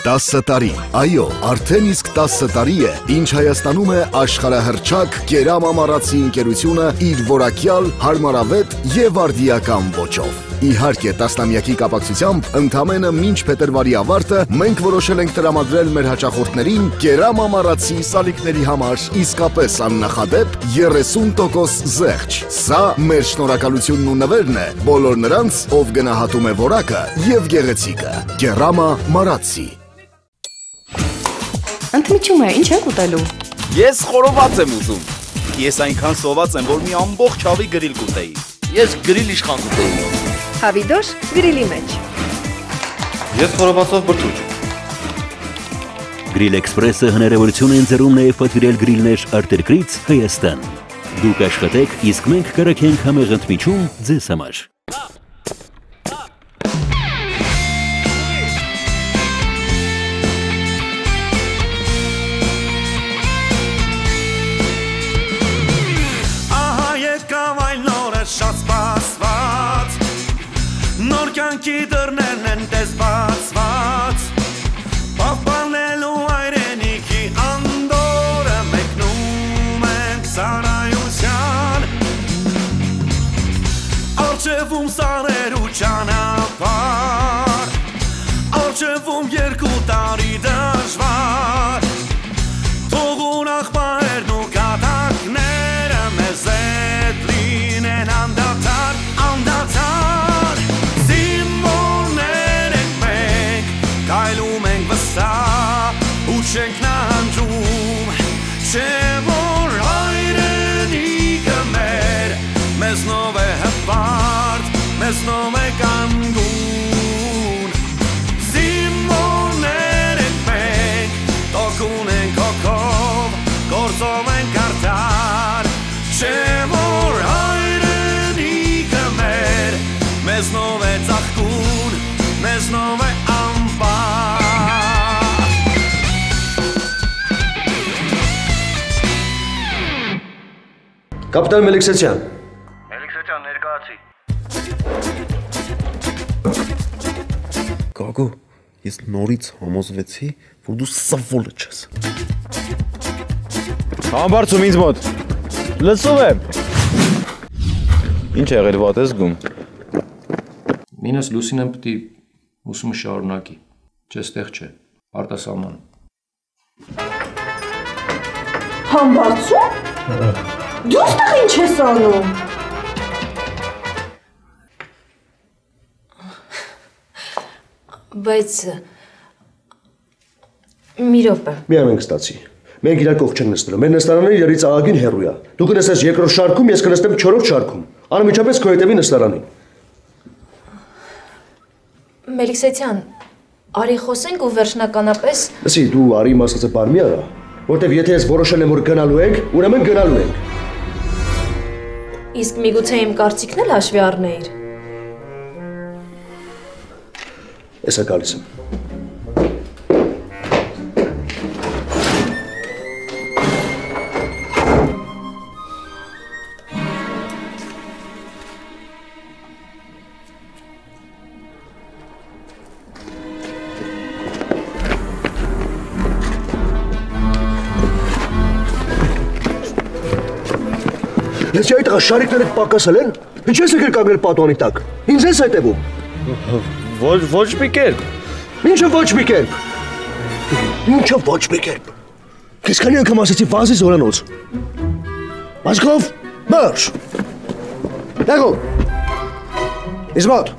10 տարի, այո, արդեն իսկ 10 տարի է, ինչ Հայաստանում է աշխարհահռչակ Կերամ ամառացի ընկերությունը իր որակյալ, հարմարավետ եւ արդիական ոճով։ Իհարկե, տասնամյակի կապակցությամբ ընդամենը մինչ փետրվարի ավարտը մենք որոշել ենք տրամադրել մեր հաճախորդներին Կերամ ամառացի սալիկների համար իսկապես աննախադեպ 30% զեղչ։ Սա մեր շնորհակալությունն ու նվերն է բոլոր նրանց, ով գնահատում է որակը եւ գեղեցիկը։ Կերամա մարացի։ Ընդմիջում է, ինչ եք ուտելու։ Ես խորոված եմ ուզում։ Ես այնքան սոված եմ, որ մի ամբողջ հավի գրիլ կուտեի։ Ես գրիլ իշխան կուտեի։ Հավիդոշ գրիլի մեջ։ Ես խորովածով բրդուճ։ Գրիլ Էքսպրեսը հնարավորություն է ընձեռում նաև պատվիրել գրիլներ արտերկրից Հայաստան։ Դուք աշխատեք, իսկ մենք կրակենք համեղ ընդմիջում ձեզ համար։ Շատ սպասված նոր կյանքի դռներն են տես բացված պահպանելու հայրենիքի անդորը մեկնում ենք սարայության առջևում սարեր ու ճանապարհ առջևում 2 տարի դժվար թողուն աղբայրն ու կատակները մեզ հետ լինեն անդադար զինվորներ ենք մենք կայլում ենք վստահ ու չենք նահանջում չէ որ հայրենիքը մեր մեզնով է հպարտ մեզնով է կանգուն զինվորներ ենք մենք տոկուն ենք հոգով գործով ենք արդար չէ որ մեզնով է ծաղկուն, մեզնով է ամպար Կապիտան Մելիքսեցյան Մելիքսեցյան ներկայացի Գագո, ես նորից համոզվեցի, որ դու սավոլը չես Համբարձում ինձ մոտ Լսում եմ Ինչ է եղել վատ ես զգում Մինս Լուսինեն պտի ուսումը շարունակի, չէ ստեղ չէ, արտասահման։ Համբարձում? Դու ստեղ ինչ ես անում? Բայց մի րոպե։ Միայն մենք ստացի։ Մենք իրար կողք չենք նստելու։ Մեր նստարանը իրարից աղագին հեռու է։ Դու կնստես 2-րդ շարքում, ես կնստեմ 4-րդ շարքում։ Անմիջապես քո հետևի նստարանին։ Մելիքսեցյան, արի խոսենք ու վերջնականապես… Լսի, դու արի իմ ասածը բան մի արա, որտեվ եթե ես որոշել եմ, որ գնալու ենք, ուրեմն գնալու ենք։ Իսկ միգուցե իմ կարծիքն էլ հաշվի առնեիր։ Էսա գալիս եմ։ Լսի այդ շարիկները պակասել են, ինչ ես եկել կանգնել պատուանի տակ, ինձ ես հետևում։ Ոչ մի կերպ։ Ինչը ոչ մի կերպ։ Ինչը ոչ մի կերպ։ Քեզ քանի անգամ ասեցի վազի զորանոց։ Մասկով, մարշ։ Դագո։ Իզմոտ։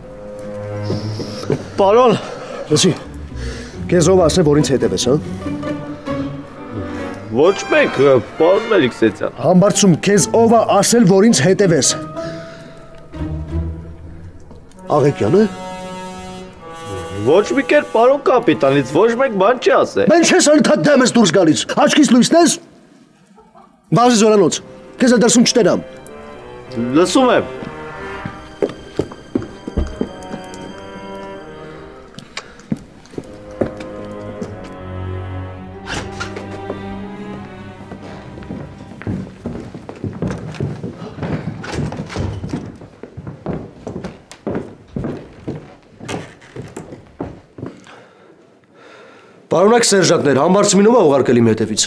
Պարոն։ Լսի, քեզ ով ասել, որ ինձ հետևես, հա։ Ոչ մեկ, պարոն Մելիքսեցյան։ Համբարձում, քեզ ով է ասել, որ ինձ հետևես։ Աղեկյանը։ Ոչ մի կերպ, պարոն կապիտանից, ոչ մեկ բան չի ասել։ Մեն չես անընդհատ դեմս դուրս գալիս, աչքիս լույսն ես։ Բազի զորանոց, քեզ էլ դրսում չտենամ։ Լսում եմ։ Պարոնակ սերժանտներ, համբարձմինով է ուղարկել իմ հետևից։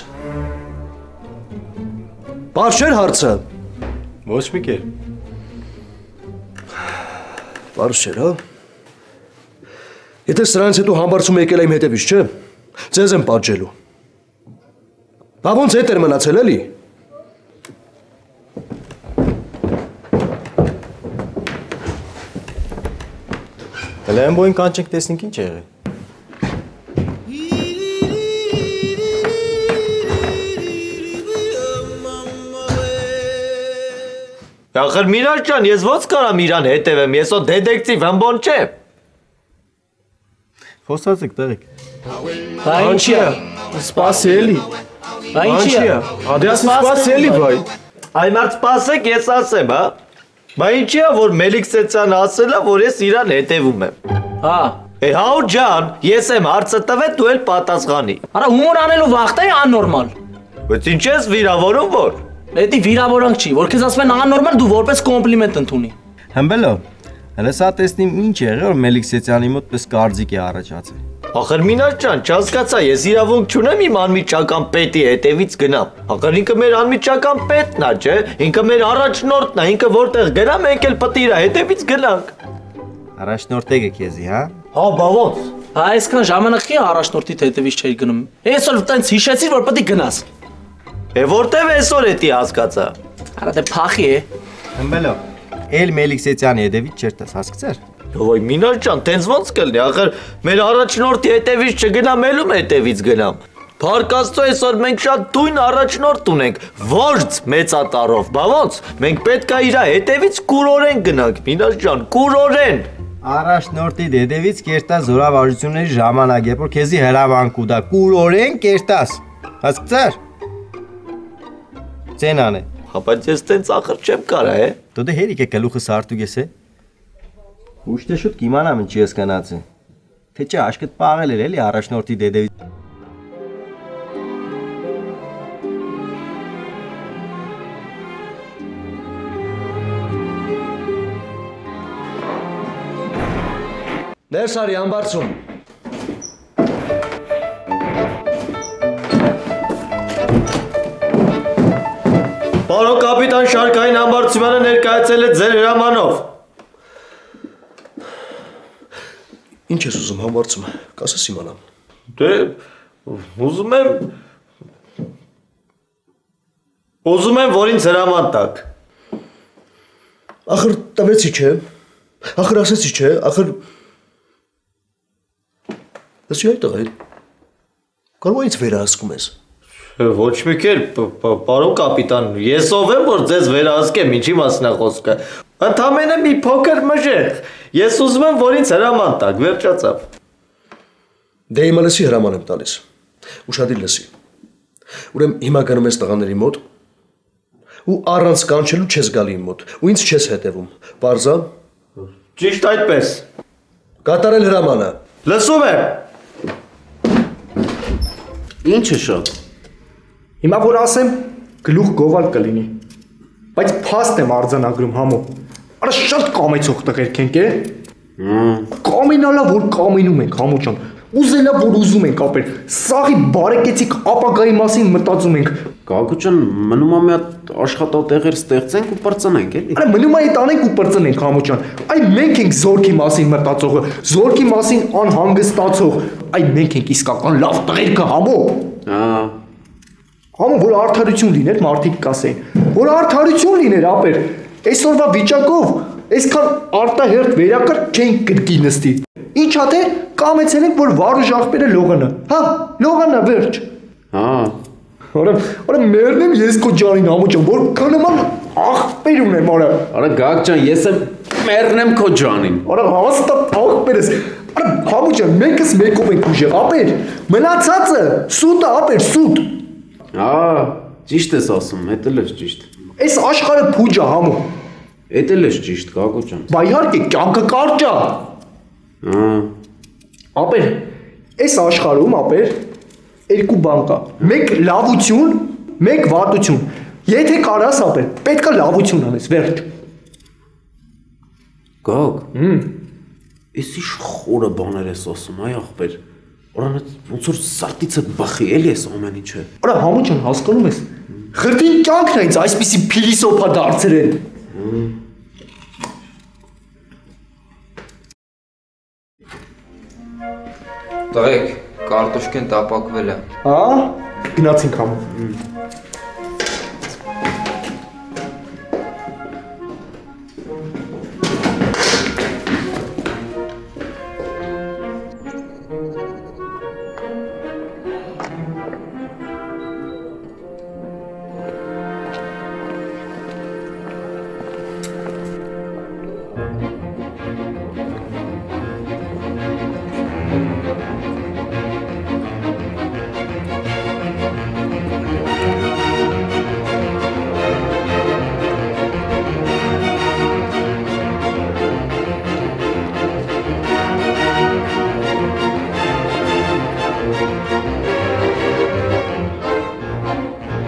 Պարզ չէր հարցը։ Ոչ մի կեր։ Պարզ չէր, հա։ Եթե սրանից հետո համբարձում եկել է իմ հետևից, չէ, ձեզ եմ պատժելու։ Բա ոնց հետ էր մնացել, էլի։ Հələ այն բոյին կանչենք տեսնենք ինչ է եղել։ Ախր Միրան ջան, ես ոնց կարամ իրան հետևեմ, ես ո դետեկտիվ հմբոն չեմ։ Խոսացեք տեղեք։ Բա ինչի է։ Սպասելի։ Բա ինչի է։ Ադեաս սպասելի բայ։ Այ մարդ սպասեք, ես ասեմ, հա։ Բա ինչի է որ Մելիքսեթյանը ասել է, որ ես իրան հետևում եմ։ Հա։ Հաու ջան, ես եմ հարցը տվել, դու էլ պատասխանի։ Արա հումոր անելու վախտ է աննորմալ։ Բայց ինչ ես վիրավորում որ։ Էդի վիրավորանք չի, որ քեզ ասում են աննորմալ դու որպես կոմպլիմենտ ընդունի։ Հմբելո, հələ սա տեսնիմ ինչ է եղել, որ Մելիքսեթյանի մոտ պես կարծիք է առաջացել։ Ախր Մինաս ջան, չհասկացա, ես իրավունք չունեմ իմ անմիջական պետի հետևից գնամ։ Ախր ինքը մեր անմիջական պետն է, չէ՞։ Ինքը մեր առաջնորդն է, ինքը որտեղ գնա, մենք էլ պետք է իր հետևից գնանք։ Առաջնորդ եք քեզի, հա։ Հա, բա ոնց։ Այսքան ժամանակի առաջնորդի հետևից չէի գնում։ Այսօր տենց հիշեցի, որ պետք է գնաս։ Որտև այսօր էդի հասկացա։ Արա դե փախի է։ Հմբելո, էլ Մելիքսեթյանի հետևից չէր տես, հասկացար։ Ոյ Մինաս ջան, տենց ոնց կլինի, ախր մեր առաջնորդի հետևից չգնամ, ելում հետևից գնամ։ Փառք Աստծո, այսօր մենք շատ դույն առաջնորդ ունենք, ворց մեծատարով, բա ոնց։ Մենք պետք է իր հետևից կուրորեն գնանք, Մինաս ջան, կուրորեն։ Առաջնորդի հետևից կերտած զորավարժությունների ժամանակ է, որ քեզի հրավանք ու դա կուրորեն կերտած։ Հասկացար։ Ցենան է։ Հա, բայց ես տենց ախր չեմ կարա, է։ Դու դե հերիք է գլուխը սարտուկ ես է։ Ուշտե շուտ կիմանամ ինչի ես գնացի։ Թե չէ աշկդ պաղել էր էլի առաջնորդի դեդեվի։ Ներս արի ամբարձում։ Պարոն կապիտան Շարքային ամբարձումանը ներկայացել է ձեր հրամանով։ Ինչ ես ուզում համբարձում, կասես իմանամ։ Դե ուզում եմ, որ ինձ հրաման տաք։ Ախր տվեցի չէ, ախր ասեցի չէ, ախր… Լսի այդ տղա, կարող է ինձ վերահսկում ես։ Ոչ մի կերպ, պարոն կապիտան, ես ով եմ, որ ձեզ վերահսկեմ, ինչի մասն է խոսքը։ Ընդամենը մի փոքր մժեղ, ես ուզում եմ, որ ինձ հրաման տաք, վերջացավ։ Դե հիմա լսի հրաման եմ տալիս, ուշադիր լսի։ Ուրեմն հիմա գնում ես տղաների մոտ ու առանց կանչելու չես գալի իմ մոտ ու ինձ չես հետևում, պարզա։ Ճիշտ այդպես։ Կատարել հրամանը։ Լսում եմ։ Ինչը շատ։ Հիմա որ ասեմ, գլուխ գովալ կլինի, բայց փաստ եմ արձանագրում համո։ Արա շատ կամեցող տղերք ենք է։ Կամենալա որ կամենում ենք համո ջան, ուզելա որ ուզում ենք ապեր, սաղի բարեկեցիկ ապագայի մասին մտածում ենք։ Գագու ջան, մնում է մի հատ աշխատատեղեր ստեղծենք ու պրծնենք էլի։ Արա մնում է այդ անենք ու պրծնենք համո ջան։ Այ մենք ենք զորքի մասին մտածողը, զորքի մասին անհանգստացող, այ մենք ենք իսկական լավ տղերքը համո։ Համո որ արդարություն լիներ, մարդիկ կասեին, որ արդարություն լիներ ապեր, այսօրվա վիճակով, այսքան արտահերթ վերակրթ չենք կրկի նստի։ Ինչա թե կամեցել ենք, որ վարուժ աղբերը լողանա, հա, լողանա վերջ։ Արա մերնեմ ես քո ջանին համո ջան, որ քանման աղբեր ունեմ, Արա Գագ ջան, ես եմ մերնեմ քո ջանին։ Արա հաստատ աղբերս։ Արա համո ջան, մենքս մեկով ենք ուժեղ, ապեր, մնացածը սուտը ապեր, սուտ։ Ճիշտ ես ասում, հետ էլ ես ճիշտ։ Այս աշխարհը փուջ է համո։ Հետ էլ ես ճիշտ, Գագու ջան։ Բա իհարկե կյանքը կարճ է։ Ապեր, այս աշխարհում ապեր երկու բան կա։ Մեկ լավություն, մեկ վատություն։ Եթե կարաս ապեր, պետք է լավություն անես, վերջ։ Գագ։ Էս ինչ խորը բաներ ես ասում, այ ախպեր։ Արա ոնց որ սարտիցը բախի էլի էս ամեն ինչը։ Արա համու ջան, հասկանում ես։ Խրտին կյանքն է ինձ այսպիսի փիլիսոփա դարձրել։ Տղեկ, կարտոշկեն տապակվել է։ Հա, գնացինք համու։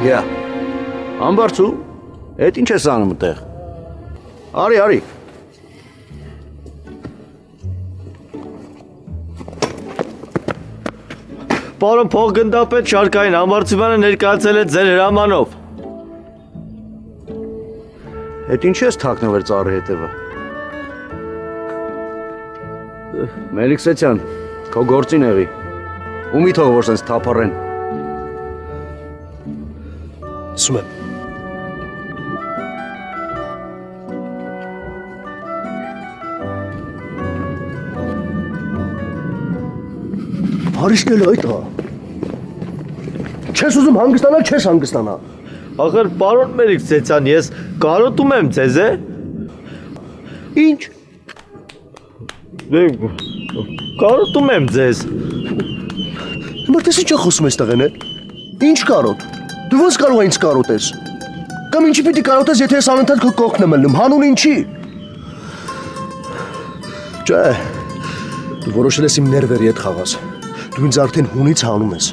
Գա։ Ամբարձու, այդ ինչ ես անում այդտեղ։ Արի։ Պարոն փոխգնդապետ Շարքային ամբարձումանը ներկայացել է ձեր հրամանով։ Այդ ինչ ես թաքնվել ծառի հետևը։ Մելիքսեթյան, քո գործին եղի։ Ումի թող որ սենց թափառեն։ Ասում եմ։ Հարիշն էլ այդ հա։ Չես ուզում հանգստանալ, չես հանգստանա։ Ախր պարոն Մելիքսեթյան, ես կարոտում եմ ձեզ, է։ Ինչ։ Կարոտում եմ ձեզ։ Հիմա տես ինչ խոսում ես տղեն է։ Ինչ կարոտ։ Դու ոնց կարող ես ինձ կարոտես։ Կամ ինչի պիտի կարոտես, եթե ես անընդհատ քո կողքն եմ ելնում, հանուն ինչի։ Չէ։ Դու որոշել ես իմ ներվերի հետ խաղաս։ Դու ինձ արդեն հունից հանում ես։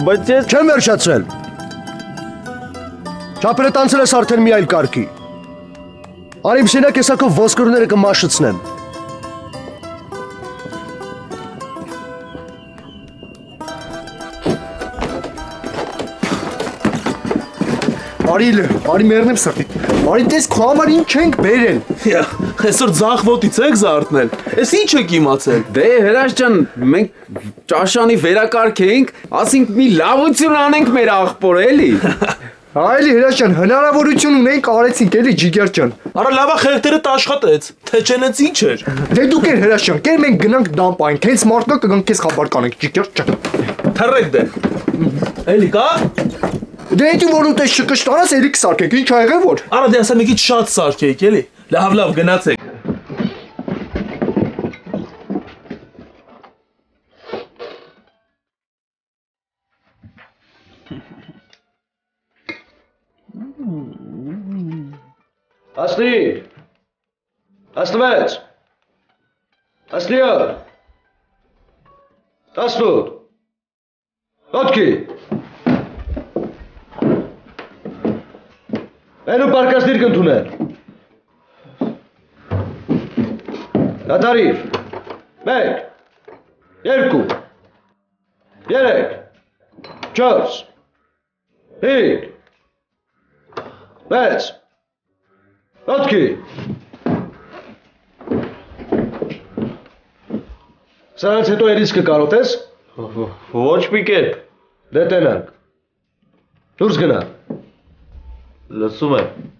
Բայց ես չեմ վերջացրել։ Չափերը տանցել ես արդեն մի այլ կարգի։ Արի մշենակ ես ակով ոսկորները կմաշեցնեմ։ Արի մերնեմ սրտի։ Արի տես քո համար ինչ ենք բերել։ Այսօր ձախ ոտից եք զարթնել։ Էս ինչ եք իմացել։ Դե Հրաշ ջան, մենք ճաշանի վերակարգ էինք, ասինք մի լավություն անենք մեր աղբորը էլի։ Այլի Հրաշ ջան, հնարավորություն ունենք արեցինք էլի Ջիգեր ջան։ Արա լավա խեղտերդ աշխատեց։ Թե չենից ինչ էր։ Դե դուք եր Հրաշ ջան, կեր մենք գնանք դամպային, քեզ մարդկա կգանք քեզ խաբար կանենք Ջիգեր ջան։ Թռեք դե։ Էլի կա։ Դե դու որում տես չկշտանաս էլի կսարքեք, ինչ ա եղել որ։ Արա դե ասա մի քիչ շատ սարքեիք էլի։ Լավ գնացեք։ Ասլի։ Ասլվեց։ Ասլիա։ Ասլուտ։ Ոտքի։ Այնու պարկասնիր կընդունել։ Կատարիր։ 1, 2, 3, 4, 5, 6, ոտքի։ Սրանց հետո երից կկարոտես։ Ոչ մի կերպ։ Դե տենանք։ Դուրս գնա։ Լսում եմ։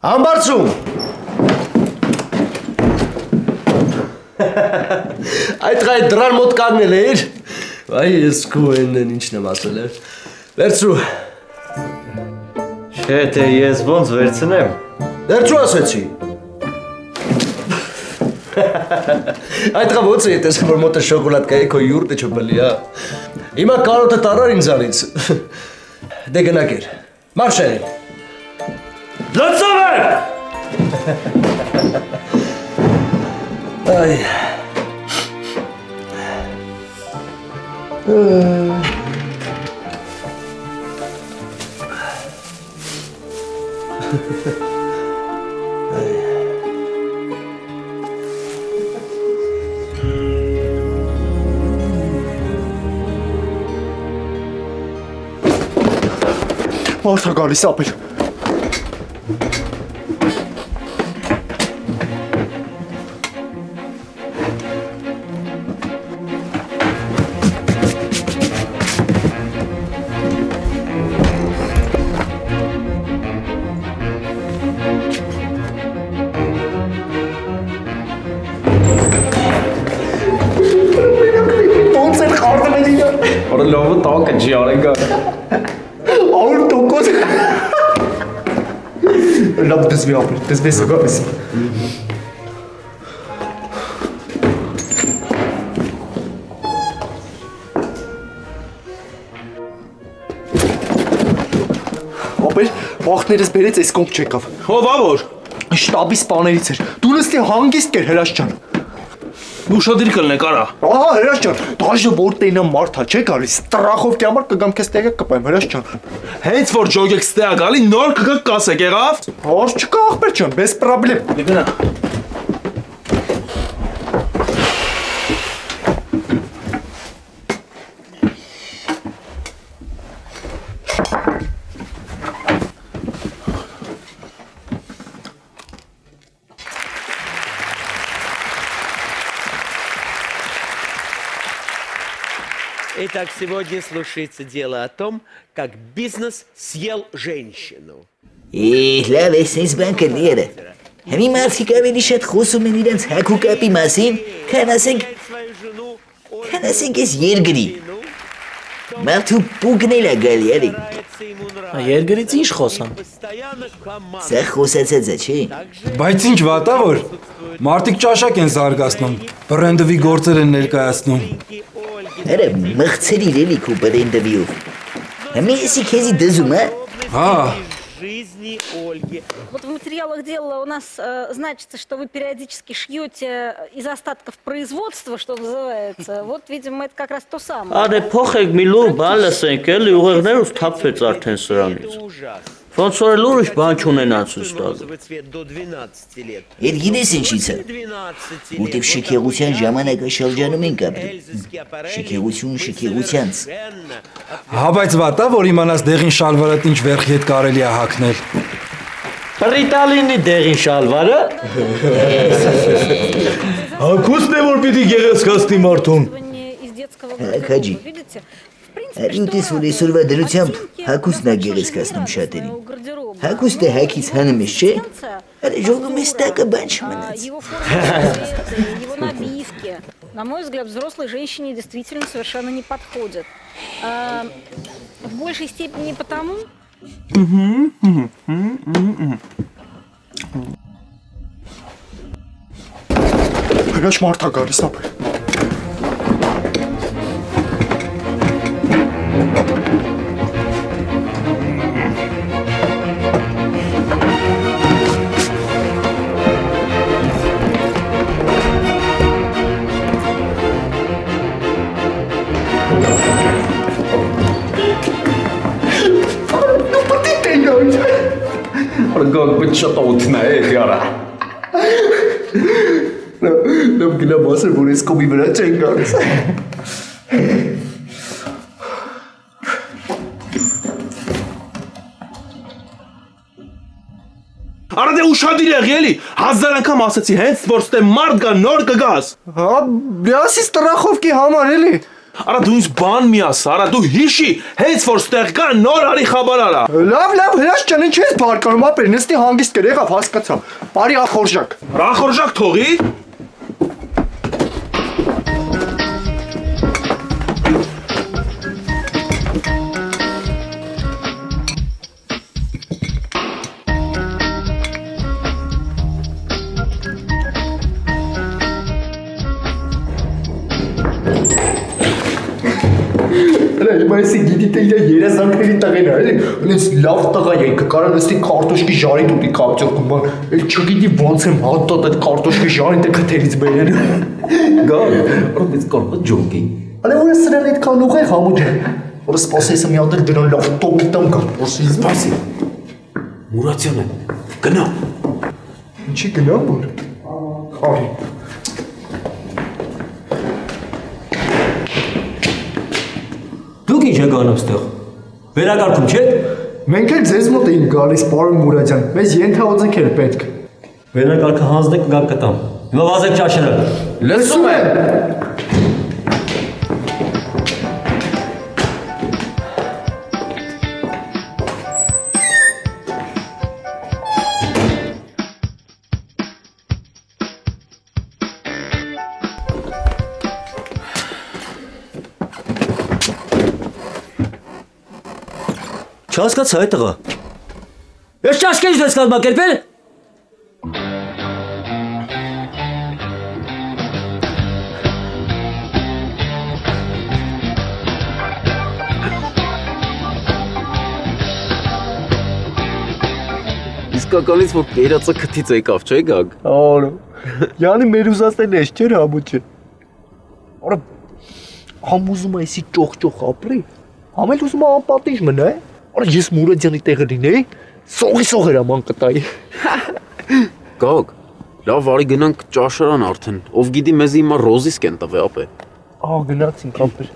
Համբարձում։ Այդ գայ դրան մոտ կանգնել էր։ Այ ես քո են ինչն եմ ասել է։ Վերցրու։ Չէ, թե ես ոնց վերցնեմ։ Վերցրու ասեցի։ Այդ գա ոնց է դες որ մոտը շոկոլադկայի քո յուրտը չբլի, հա։ Հիմա կարոտը տարար ինձանից։ Դե գնակեր։ Մարշել։ Լծով եք։ Այ։ Մարդա գալիս ապել։ Ոնց են խառնում են իրար։ Որը լովը տակը չի արենգա։ Աուր տոկոս։ Լավ դզվի ապել, դզվի սգապես։ Ապել, բախներս բերեց այս կոնք չեկավ։ Ով ավոր։ Շտաբի սպաներից էր։ Դու նստի հանգիստ կեր Հրաշ ջան։ Ուշադիր կլնեք արա։ Ահա Հրաշ ջան, դաժե որ տենը մարդա չէ գալիս, տրախովքի համար կգամ քեզ տեղը կպայեմ Հրաշ ջան։ Հենց որ ջոգեք ստեա գալի նոր կգաք կասեք եղավ։ Հոր չկա ախպեր ջան, без проблем։ Գնա։ Итак, сегодня слушается дело о том, как бизнес съел женщину. Լավ է, սենց բան կլիերը։ Հեմի մարդիկ ավելի շատ խոսում են իրենց հագուկապի մասին, քան ասենք ես երգրի։ Մարդու պուգնել է գալի, էլի։ Երգրից ինչ խոսան։ Սա խոսացածը չի։ Բայց ինչ վատա որ մարդիկ ճաշակ են զարգացնում, բրենդովի գործեր են ներկայացնում։ Արա մղցրիր էլի քո բրենդովիով։ Հեմի եսի քեզի դզում, հա։ Вот в материалах дела у нас значится, что вы периодически шьете из остатков производства, что называется. Вот, видимо, это как раз то самое. Արե փոխեք մի լուր բան լսենք, էլի ուղեղներուս թափվեց արդեն սրանից։ Ոնց որ էլ ուրիշ բան չունենաց ուստاد։ Էր գիտես ինչից է։ Որտև շքեղության ժամանակը շրջանում ենք ապրել։ Շքեղությանց։ Հա բայց վատա որ իմանաս դեղին շալվարդ ինչ վերխի հետ կարելի է հագնել։ Ռիտալինի դեղին շալվարը։ Հագուստն է որ պիտի գեղեցկացնի մարդուն։ Քաջի։ Այդուտես որ այսօրվա դրությամբ հագուստն է գեղեցկացնում շատերին։ Հագուստը հագից հանում ես, չէ։ Արա ժողում ես տակը բան չմնաց։ Его набивки, на мой взгляд, взрослой женщине действительно совершенно не подходят. В большей степени потому... Հրաշ մարդա գալիս ապել։ Գոհ բիչոտոթնա է դիարա։ Նամ գնա մասը որ ես կոմի վրա չեն գալիս։ Արա դե ուշադիր եղի էլի, 1000 անգամ ասացի հենց որ ստե մարդ կա նոր կգաս։ Հա, բյասիս տրախովքի համար էլի։ Արա դու ինձ բան մի ասա, արա դու հիշի, հենց որ ստեղ կա նոր արի խաբար արա։ Լավ, հրաշ ջան, ինչ ես բարկանում, ապեր, նստի հանգիստ կեր, եղավ, հասկացա։ Բարի ախորժակ։ Ախորժակ թողի։ Այսի գիտի թե իր երազանքների տղեն է, էլի, այնպես լավ տղա է, կարան նստի կարտոշկի ժարի տուտի կապճորքում, էլ չգիտի ոնց եմ հատտատ այդ կարտոշկի ժարին թե քթերից բերեն։ Գալ, որպես կորպը ջոկի։ Ալե որ սրան այդքան ուղեղ համուջ է, որ սպասես մի հատ էլ դրան լավ տոպի տամ կա, որսի սպասի։ Մուրացյանը, գնա։ Ինչի գնա, որ։ Արի։ Դուք ինչ եք անում ստեղ։ Վերակարգում չեք։ Մենք էլ ձեզ մոտ էինք գալիս, պարոն Մուրադյան, մեզ ենթաոձենք էր պետք։ Վերակարգը հանձնեք գալ կտամ։ Հիմա վազեք ճաշելը։ Լսում եմ։ Չհասկացա այդ տղա։ Ես ճաշկերից ես կազմակերպել։ Իսկականից որ կերածը քթից եկավ, չէ՞ գագ։ Արո։ Յանի մեր ուզածներն էս չէր համուճը։ Արա համուզում է էսի ճոխ ապրի։ Համել ուզում է անպատիժ մնա, է։ Արա ես Մուրադյանի տեղը լինեի, սողի հրաման կտայի։ Գագ, լավ արի գնանք ճաշարան արդեն, ով գիտի մեզ հիմա ռոզիսկ են տվե ապե։ Գնացինք ապեր։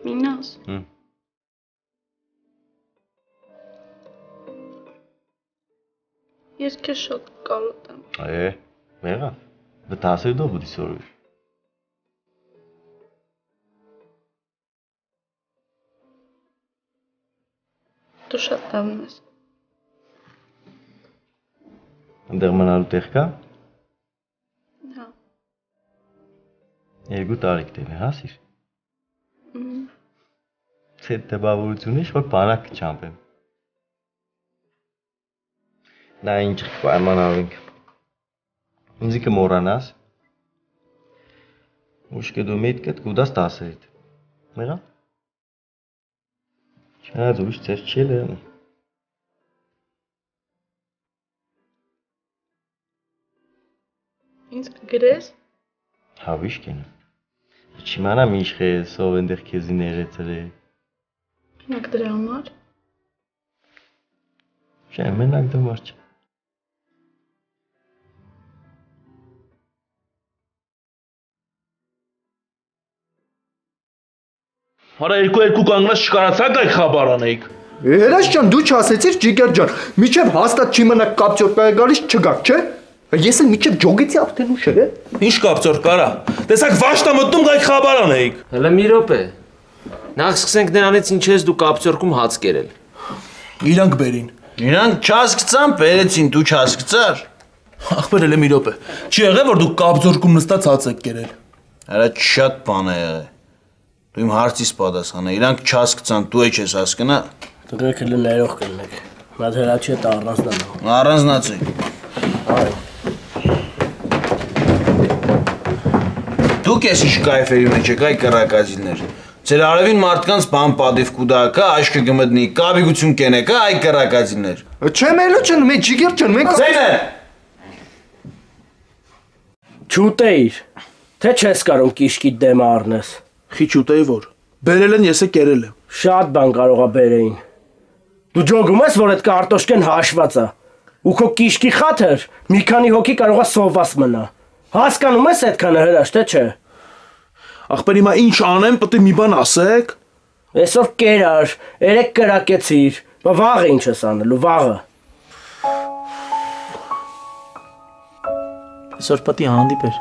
Մինաս։ Ես քեզ շատ կարոտ եմ։ Մեղա, վտասեր դու բուդի սորուշ։ Դու շատ լավն ես։ Ընդեղ մնալու տեղ կա։ Հա։ 2 տարի կտել է, հա սիր։ Ցետ տեբավորություն ես, որ բանակ չամպեմ։ Նա ինչ պայմանավորենք։ Ինձի կմոռանաս։ Ուշ կդու միտքդ կուդաս տասերիդ։ Մեղա։ Չնայած ուշ ծեր չել է։ Ինձ կգրես։ Հա վիշ կենը։ Չիմանամ ինչ խես, ով ընդեղ քեզի ներեցել է։ Մենակ դրա համար։ Չէ, մենակ դրա համար չէ։ Արա երկու կանգնած չկարացաք այդ խաբար անեիք։ Հրաշ ջան, դու չասեցիր Ջիգեր ջան, միջև հաստատ չի մնա կապճորկա գալիս չգաք, չէ։ Ես էլ միջև ջոգեցի արդեն ուշ է։ Ինչ կապճոր կարա։ Տեսակ վաշտա մտնում գայք խաբար անեիք։ Հələ մի րոպե։ Նախ սկսենք նրանից ինչ ես դու կապճորքում հաց կերել։ Իրանք բերին։ Իրանք չհասկացան, բերեցին, դու չհասկացար։ Ախպեր էլ մի րոպե։ Չի եղել որ դու կապճորքում նստած հաց եք կերել։ Արա շատ բան է եղել։ Դու իմ հարցից պատասխանա, իրանք չհասկացան, դու է չես հասկնա։ Դուք էլ ներող կլինեք։ Մատ հրաչի է առանձնանա։ Առանձնացի։ Այ։ Դուք ես ինչ կայֆերի մեջ եք, այ կռակազիլներ։ Ձեր արևին մարդկանց բան պատիվ կուդակա, աշկը գմտնի, կաբիգություն կենեկա, այ կռակազիլներ։ Չեմ ելու ջան, մեկ Ջիգեր ջան, մենք Ձենը։ Չուտեիր։ Թե չես կարող կիշկի դեմ առնես։ Խիչ ուտեի որ։ Բերել են ես է կերել եմ։ Շատ բան կարողա բերեին։ Դու ջոգում ես որ այդ կարտոշկեն հաշված է։ ու քո կիշկի խաթր մի քանի հոգի կարող է սովված մնա։ Հասկանում ես այդքանը հրաշ, թե չէ։ Ախպեր հիմա ինչ անեմ, պետք է մի բան ասեք։ Այսօր կերար, երեք կրակեցիր, բա վաղը ինչ ես անելու, վաղը։ Այսօր պետք է հանդիպեր։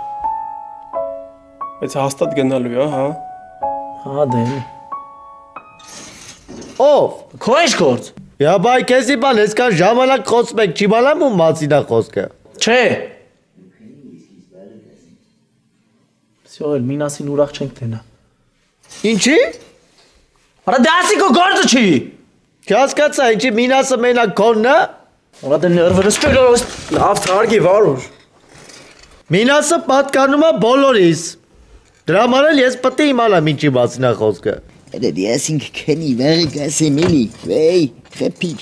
Բայց հաստատ գնալու է, հա։ Հա, դե։ Ով, քո ինչ գործ։ Յա բայ, քեզի բան, այսքան ժամանակ խոսում եք, չի բանամ ու մացինա խոսքը։ Չէ։ Всё, մինասին ուրախ չենք տենա։ Ինչի։ Արա դե ասի քո գործը չի։ Չհասկացա, ինչի մինասը մենակ քոնն է։ Արա դե ներվերս ճորոս։ Լավ թարգի վարուր։ Մինասը պատկանում է բոլորիս։ Դրա համար էլ ես պետք է իմանամ ինչի մասին է խոսքը։ Elə deyəsin ki, kəni vəri qəsimili, vəy, xəpir.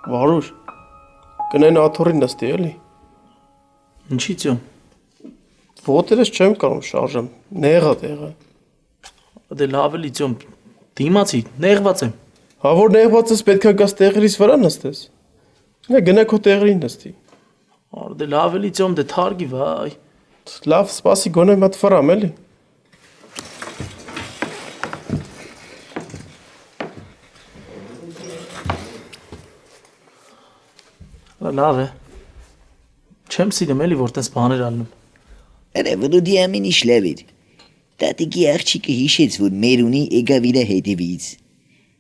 Վարուր, կնեն աթորին նստի, էլի։ Ինչի ծյոմ։ Ոտերս չեմ կարող շարժեմ, նեղա տեղը։ Դե լավ էլի ծյոմ, դիմացի, նեղված եմ։ Հա որ նեղված ես պետք է գաս տեղերից վրա նստես։ Գնա քո տեղերին նստի։ Դե լավ էլի ծյոմ, դե թարգի վայ։ Լավ, սպասի գոնե մատ ֆրամ էլի։ Լավ է։ Չեմ սիրում էլի որ տես բաներ ալնում։ Elə վրուդի ամին iş լավիր։ Տատիկի աղջիկը հիշեց, որ մեր ունի եկավ իր հետևից։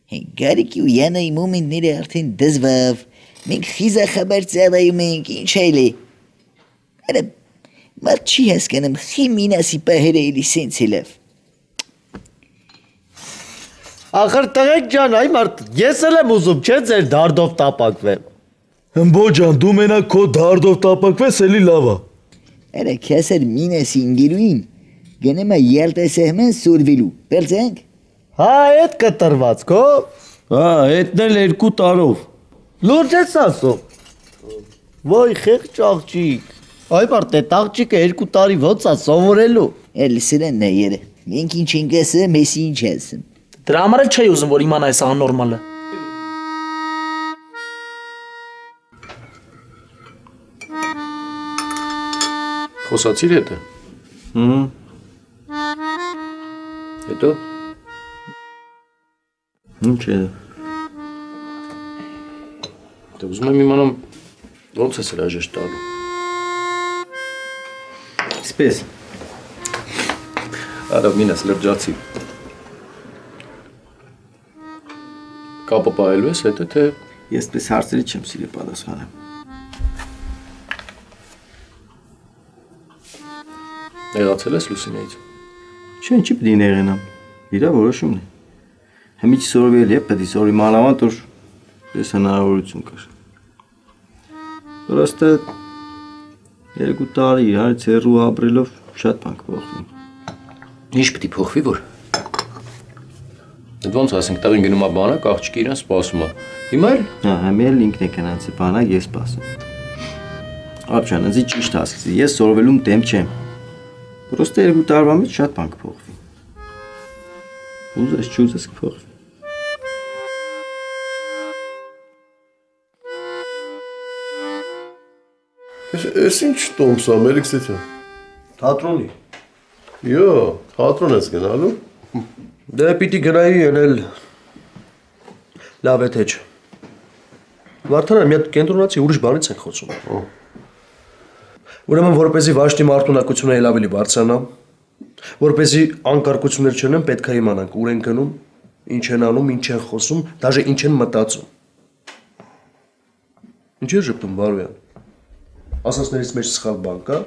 Գարիկի ու յանայի մոմենտները արդեն դզվավ։ Մենք խիզախաբար ծառայում ենք, ինչ այլ է։ Արա մարդ չի հասկանում, խի մինասի պահերը էլի սենց է լավ։ Ախր տղեկ ջան, այ մարդ, ես էլ եմ ուզում, չէ ձեր դարդով տապակվեմ։ Հմբո ջան, դու մենակ քո դարդով տապակվես, էլի լավ է։ Արա քասեր մինասի ինգերուին, գնեմ է ելտեսեղմեն սուրվիլու, պելցենք։ Հա, էդ կտրված քո։ Հա, էդն էլ 2 տարով։ Լուրջ ես ասում։ Ոյ խեղճ աղջիկ։ Այ մարդ այդ աղջիկը 2 տարի ոնց է սովորելու։ Էլ սրան է երե։ Մենք ինչ ենք ասում, մեսի ինչ ասում։ Դրա համար էլ չի ուզում որ իմանա այս աննորմալը։ Խոսացիր հետը։ Հետո։ Ինչ է։ Դե ուզում եմ իմանամ ոնց ես հրաժեշտ տալու։ Սպես։ Արա մինաս լրջացի։ Կապը պահելու ես հետը, թե… Ես պես հարցերի չեմ սիրի պատասխանեմ։ Նեղացել ես Լուսինեից։ Չէ, ինչի պիտի նեղենամ։ Իրա որոշումն է։ Հմիչ սորվել է, պետք է սորի մանավանդ որ ես հնարավորություն կար։ Պրոստը 2 տարի իրարից հեռու ապրելով շատ բան կփոխվի։ Ինչ պիտի փոխվի որ։ Դե ոնց ասենք տեղին գնում է բանակ, աղջիկը իրան սպասում է։ Հիմա էլ։ Հա, հիմա էլ ինքն է գնացի բանակ, ես սպասում։ Աբջան, ինձ ճիշտ ասացի, ես սորվելում դեմ չեմ։ Պրոստը 2 տարվա մեջ շատ բան կփոխվի։ Ուզես չուզես կփոխվի։ Ես ինչ տոմս է, Մելիքսեթյան։ Թատրոնի։ Յո, թատրոն ես գնալու։ Դե պիտի գնայի ելել։ Լավ է թե չէ։ Վարդանը մի հատ կենտրոնացի ուրիշ բանից ենք խոսում։ Ուրեմն որպեսզի վաշտի մարտունակությունը էլ ավելի բարձրանա, որպեսզի անկարգություններ չունեն, պետք է իմանանք ուր են գնում, ինչ են անում, ինչ են խոսում, դաժե ինչ են մտածում։ Ինչ է ժպտում Բարոյան։ Ասածներից մեջ սխալ բան կա։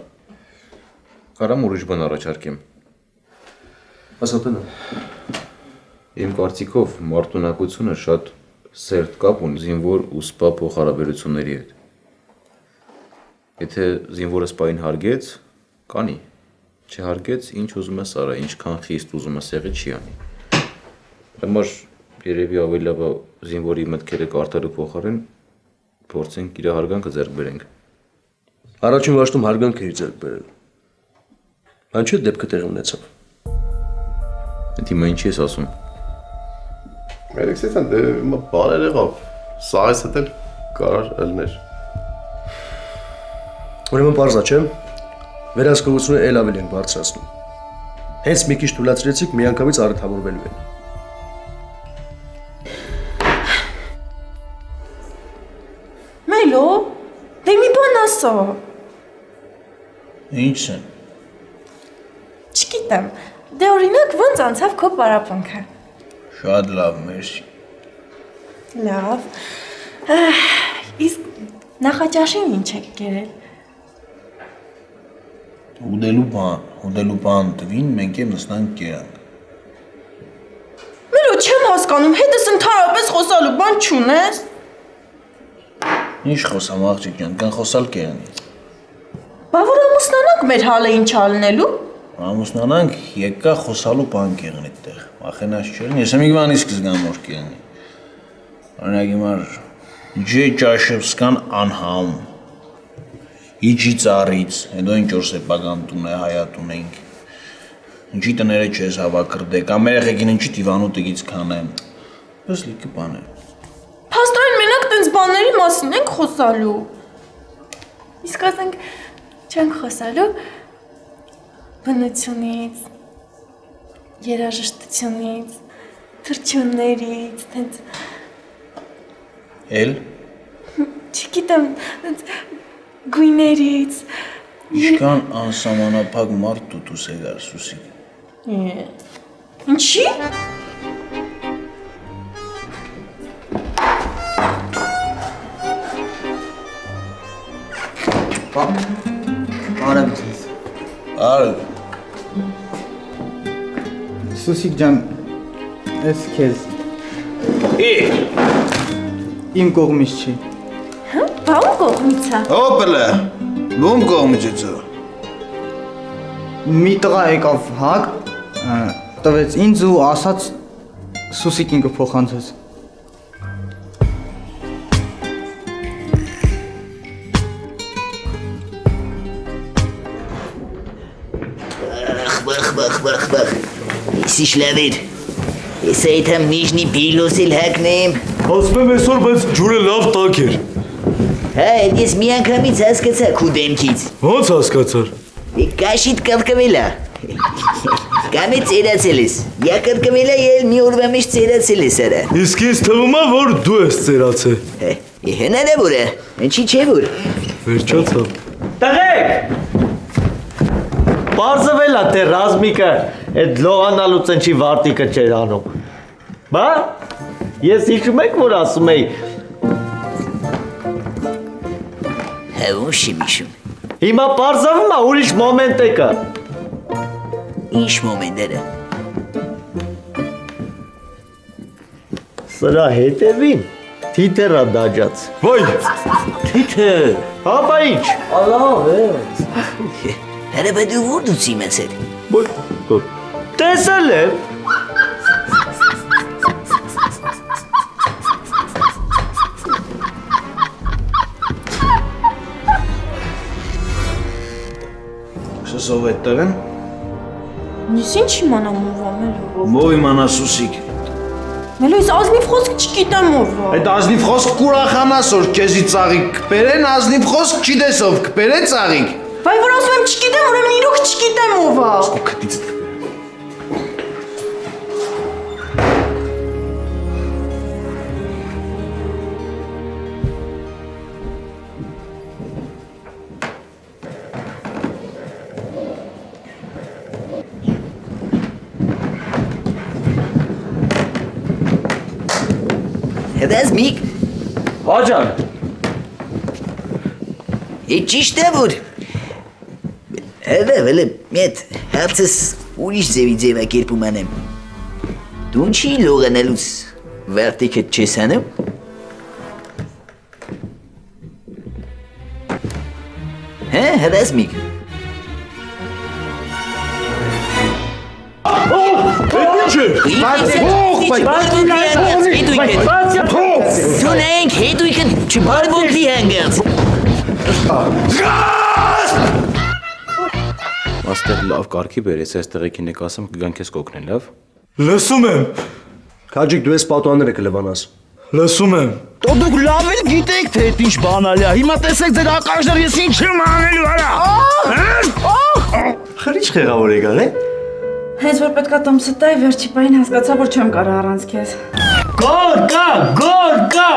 Կարամ ուրիշ բան առաջարկեմ։ Ասա տնա։ Իմ կարծիքով մարտունակությունը շատ սերտ կապ ունի զինվոր ու սպա փոխհարաբերությունների հետ։ Եթե զինվորը սպային հարգեց, կանի, չհարգեց, ինչ ուզում ես արա, ինչքան խիստ ուզում ես եղի չի անի։ Համար երևի ավելի լավ է զինվորի մտքերը կարդալու փոխարեն փորձենք իր հարգանքը ձեռք բերենք։ Առաջին վաշտում հարգանք էի ձեռք բերել։ Բան չէ դեպքը տեղի ունեցավ։ Հիմա ինչ ես ասում։ Մերիքսիցան դե բաներ եղավ։ Սաղես հետ էլ կարար ելներ։ Ուրեմն պարզա չէ։ Վերահսկողությունը էլ ավելի ենք բարձրացնում։ Հենց մի քիչ թույլատրեցիք միանգամից առթավորվելու են։ Մելո, դե մի բան ասա։ Ինչ է։ Չգիտեմ, դե օրինակ ոնց անցավ քո պարապմունքը։ Շատ լավ, մերսի։ Լավ։ Իսկ նախաճաշին ինչ եք կերել։ Ուդելու բան տվին, մենք եմ նստանք կերանք։ Մելո, չեմ հասկանում, հետս ընդհանրապես խոսալու բան չունես։ Ինչ խոսամ աղջիկ ջան, կան խոսալ կերանից։ Բա որ ամուսնանանք մեր հալը ինչ ալնելու։ Ամուսնանանք եկա խոսալու բան կեղն այդտեղ, վախենաս չերին, ես եմ իգվան իսկ զգամ որ կեղնի։ Օրինակ հիմար ջե ճաշևսկան անհամ, իջի ծառից, հետո ինչ որ սեպական տուն է, հայատուն ենք, ինչի տները չես հավակրդեք, ամեր եղեքին ինչի տիվանուտիկից կանեմ, պես լիքը բան է։ Փաստորեն մենակ տենց բանների մասին ենք խոսալու։ Իսկ ասենք չենք խոսալու բնությունից, երաժշտությունից, թռչուններից, տենց Էլ չգիտեմ, տենց գույներից։ Ինչքան անսահմանափակ մարդ տուտուս է գար Սուսիկ։ Ինչի՞։ Արև ձեզ։ Արև։ Սուսիկ ջան, ես քեզ։ Իմ կողմից չի։ Բա ում կողմից է։ Օպելը, ում կողմից է ծո։ Մի տղա եկավ հակ, տվեց ինձ ու ասաց Սուսիկին կփոխանցես։ Բախ, իսիշ լավեր, ես այդ համ նիժնի պիլոսիլ հակնեմ։ Ասպեմ այսօր, բայց ջուրը լավ տակ էր։ Հա, ես մի անգամից հասկացա քու դեմքից։ Ոնց հասկացար։ Կաշիտ կրկվելա։ Կամ է ծերացել ես, յա կրկվելա էլ մի օրվա մեջ ծերացել ես արա։ Իսկ ինձ թվում է, որ դու ես ծերացել։ Հնարավոր է, ինչի չէ որ։ Վերջացավ։ Տղեկ։ Պարզվել է թե Ռազմիկը այդ լողանալուց ընչի վարտիկը չեր անում։ Բա, ես հիշում եք, որ ասում էի։ Հա, ոնց եմ հիշում։ Հիմա պարզվում է ուրիշ մոմենտ է կա։ Ինչ մոմենտերը։ Սրա հետևին թիթերա դաջած։ Վայ։ Թիթեր։ Հապա ինչ։ Ալավ է։ Հələ բա դու որ դուց իմացել։ Տեսել եմ։ Սսով այդտեղ են։ Ես ինչ իմանամ ով է Մելո։ Ով իմանա Սուսիկ։ Մելո, ես ազնիվ խոսք չգիտեմ ով է։ Այդ ազնիվ խոսք կուրախանաս որ քեզի ծաղիկ կբերեն, ազնիվ խոսք չիտեսով կբերե ծաղիկ։ Վայ որ ասում եմ չգիտեմ, ուրեմն իրոք չգիտեմ ով է։ Քտից Ռազմիկ։ Հաջան։ Ճիշտ է որ։ Հələ մի հատ հարցս ուրիշ ձևակերպում անեմ։ Դու ինչի լողանալուց վարտիկը չես անում։ Հա, Ռազմիկ։ Դունենք հետույքն չբարբոքվի հանգած։ Աստեղ լավ կարգի բերես, այս տղեկին եք ասեմ կգան քեզ կօգնեն, լավ։ Լսում եմ։ Քաջիկ դու ես պատուհանները կլվանաս։ Լսում եմ։ Դու դուք լավ էլ գիտեք թե այդ ինչ բանալի է։ Հիմա տեսեք ձեր ականջները ես ինչ եմ անելու արա։ Խրիչ խեղավոր եկան, է։ Հենց որ պետքա տոմսը տայի, վերջի պահին հասկացա, որ չեմ կարող առանց քեզ։ Գոր կա, գոր կա։